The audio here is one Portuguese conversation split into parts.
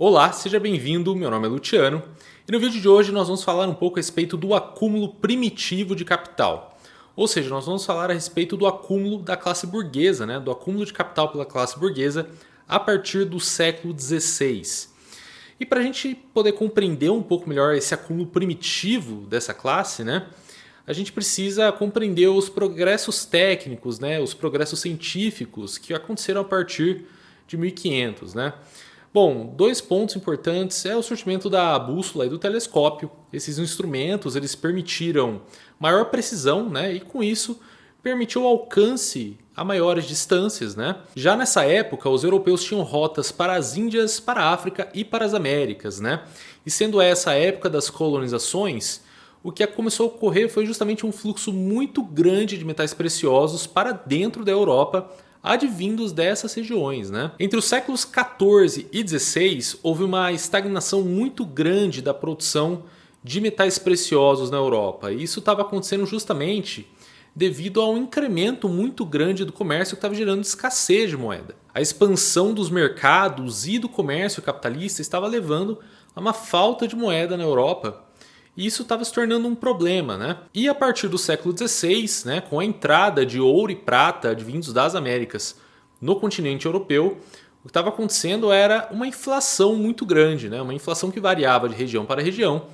Olá, seja bem-vindo, meu nome é Luciano e no vídeo de hoje nós vamos falar um pouco a respeito do acúmulo primitivo de capital. Ou seja, nós vamos falar a respeito do acúmulo da classe burguesa, do acúmulo de capital pela classe burguesa a partir do século XVI. E para a gente poder compreender um pouco melhor esse acúmulo primitivo dessa classe, a gente precisa compreender os progressos técnicos, os progressos científicos que aconteceram a partir de 1500. Bom, dois pontos importantes é o surgimento da bússola e do telescópio. Esses instrumentos eles permitiram maior precisão, e com isso permitiu o alcance a maiores distâncias. Já nessa época, os europeus tinham rotas para as Índias, para a África e para as Américas. E sendo essa a época das colonizações, o que começou a ocorrer foi justamente um fluxo muito grande de metais preciosos para dentro da Europa, advindos dessas regiões. Entre os séculos XIV e XVI, houve uma estagnação muito grande da produção de metais preciosos na Europa. E isso estava acontecendo justamente devido a um incremento muito grande do comércio que estava gerando escassez de moeda. A expansão dos mercados e do comércio capitalista estava levando a uma falta de moeda na Europa. E isso estava se tornando um problema. E a partir do século XVI, com a entrada de ouro e prata advindos das Américas no continente europeu, o que estava acontecendo era uma inflação muito grande, uma inflação que variava de região para região,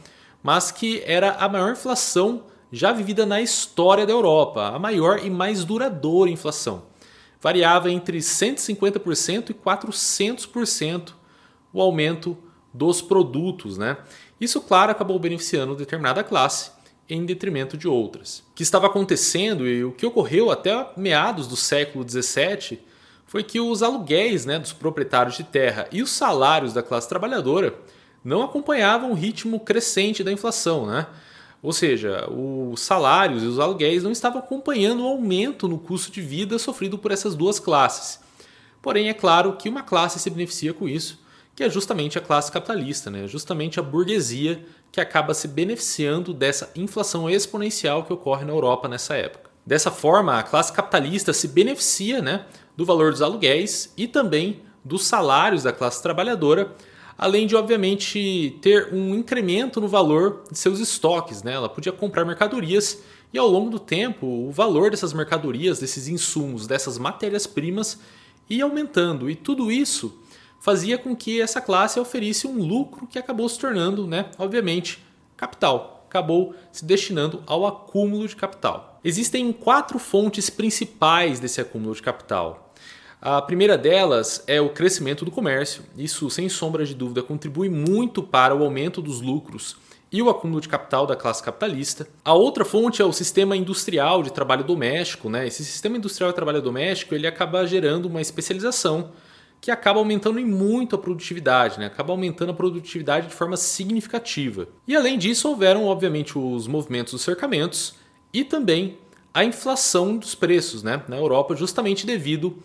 mas que era a maior inflação já vivida na história da Europa, a maior e mais duradoura inflação. Variava entre 150% e 400% o aumento dos produtos. Isso, claro, acabou beneficiando determinada classe em detrimento de outras. O que estava acontecendo e o que ocorreu até meados do século XVII foi que os aluguéis dos proprietários de terra e os salários da classe trabalhadora não acompanhavam o ritmo crescente da inflação. Ou seja, os salários e os aluguéis não estavam acompanhando o aumento no custo de vida sofrido por essas duas classes. Porém, é claro que uma classe se beneficia com isso, que é justamente a classe capitalista, justamente a burguesia que acaba se beneficiando dessa inflação exponencial que ocorre na Europa nessa época. Dessa forma, a classe capitalista se beneficia do valor dos aluguéis e também dos salários da classe trabalhadora, além de, obviamente, ter um incremento no valor de seus estoques. Ela podia comprar mercadorias e, ao longo do tempo, o valor dessas mercadorias, desses insumos, dessas matérias-primas ia aumentando. E tudo isso fazia com que essa classe oferisse um lucro que acabou se tornando, obviamente, capital. Acabou se destinando ao acúmulo de capital. Existem 4 fontes principais desse acúmulo de capital. A primeira delas é o crescimento do comércio. Isso, sem sombra de dúvida, contribui muito para o aumento dos lucros e o acúmulo de capital da classe capitalista. A outra fonte é o sistema industrial de trabalho doméstico. Esse sistema industrial de trabalho doméstico ele acaba gerando uma especialização que acaba aumentando em muito a produtividade, acaba aumentando a produtividade de forma significativa. E além disso, houveram, obviamente, os movimentos dos cercamentos e também a inflação dos preços na Europa, justamente devido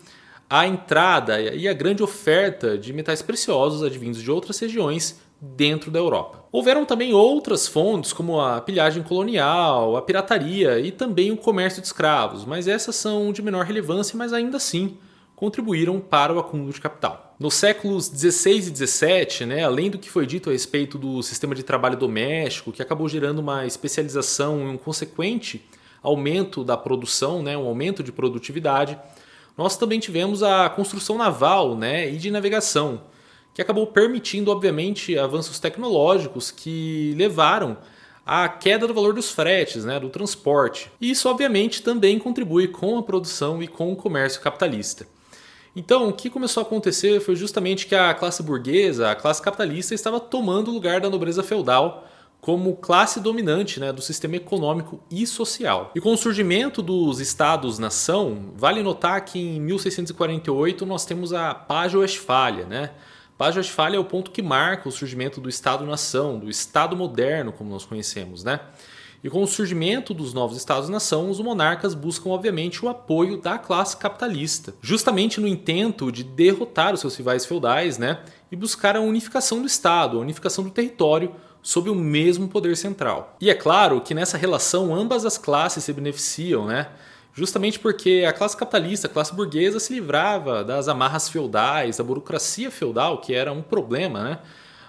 à entrada e à grande oferta de metais preciosos advindos de outras regiões dentro da Europa. Houveram também outras fontes, como a pilhagem colonial, a pirataria e também o comércio de escravos, mas essas são de menor relevância, mas ainda assim contribuíram para o acúmulo de capital. Nos séculos XVI e XVII, além do que foi dito a respeito do sistema de trabalho doméstico, que acabou gerando uma especialização e um consequente aumento da produção, um aumento de produtividade, nós também tivemos a construção naval e de navegação, que acabou permitindo, obviamente, avanços tecnológicos que levaram à queda do valor dos fretes, do transporte. E isso, obviamente, também contribui com a produção e com o comércio capitalista. Então, o que começou a acontecer foi justamente que a classe burguesa, a classe capitalista, estava tomando o lugar da nobreza feudal como classe dominante do sistema econômico e social. E com o surgimento dos estados-nação, vale notar que em 1648 nós temos a Paz de Westfália. Paz de Westfália é o ponto que marca o surgimento do Estado-nação, do Estado moderno, como nós conhecemos. E com o surgimento dos novos Estados-nação, os monarcas buscam, obviamente, o apoio da classe capitalista, justamente no intento de derrotar os seus rivais feudais e buscar a unificação do Estado, a unificação do território sob o mesmo poder central. E é claro que nessa relação ambas as classes se beneficiam. Justamente porque a classe capitalista, a classe burguesa, se livrava das amarras feudais, da burocracia feudal, que era um problema, né?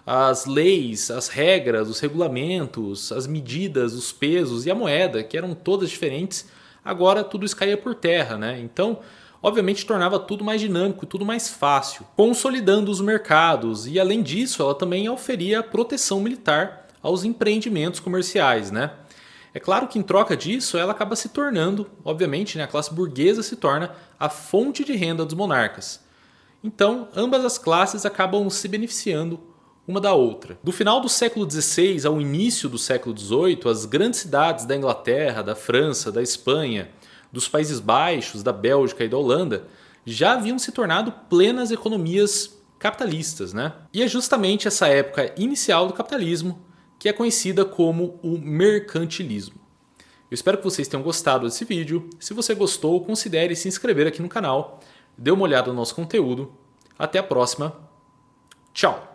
As leis, as regras, os regulamentos, as medidas, os pesos e a moeda, que eram todas diferentes, agora tudo isso caía por terra, né? Então, obviamente, tornava tudo mais dinâmico, tudo mais fácil, consolidando os mercados e, além disso, ela também oferia proteção militar aos empreendimentos comerciais, né? É claro que em troca disso, ela acaba se tornando, obviamente, né, a classe burguesa se torna a fonte de renda dos monarcas. Então, ambas as classes acabam se beneficiando uma da outra. Do final do século XVI ao início do século XVIII, as grandes cidades da Inglaterra, da França, da Espanha, dos Países Baixos, da Bélgica e da Holanda já haviam se tornado plenas economias capitalistas, né? E é justamente essa época inicial do capitalismo que é conhecida como o mercantilismo. Eu espero que vocês tenham gostado desse vídeo. Se você gostou, considere se inscrever aqui no canal, dê uma olhada no nosso conteúdo. Até a próxima. Tchau!